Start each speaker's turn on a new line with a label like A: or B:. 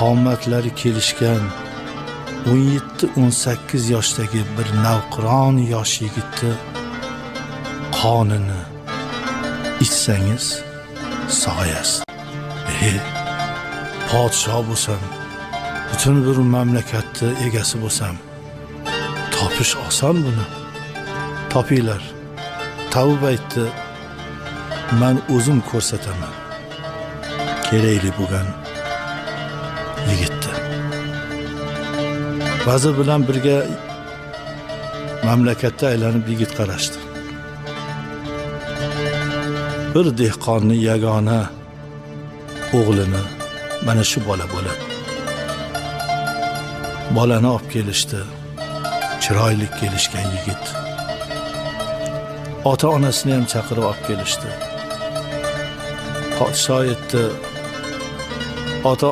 A: qomatlari kelishgan 17-18 yoshdagi bir navqiron yosh yigitni qonini ichsangiz sog'ayasiz. Podsho bo'lsam, butun bir mamlakatni egasi bo'lsam, topish oson buni. Topinglar. Tavba aytdi. Men o'zim ko'rsataman. Kerakli bo'lgan yigitni. Vazir bilan birga mamlakatda aylanib yigit qarashdi. Bir dehqonning yagona o'g'lini mana shu bola bo'ladi. Bolani olib kelishdi. Chiroyli kelishgan yigit. Ota-onasini ham chaqirib olib kelishdi. Podsho aytdi, ota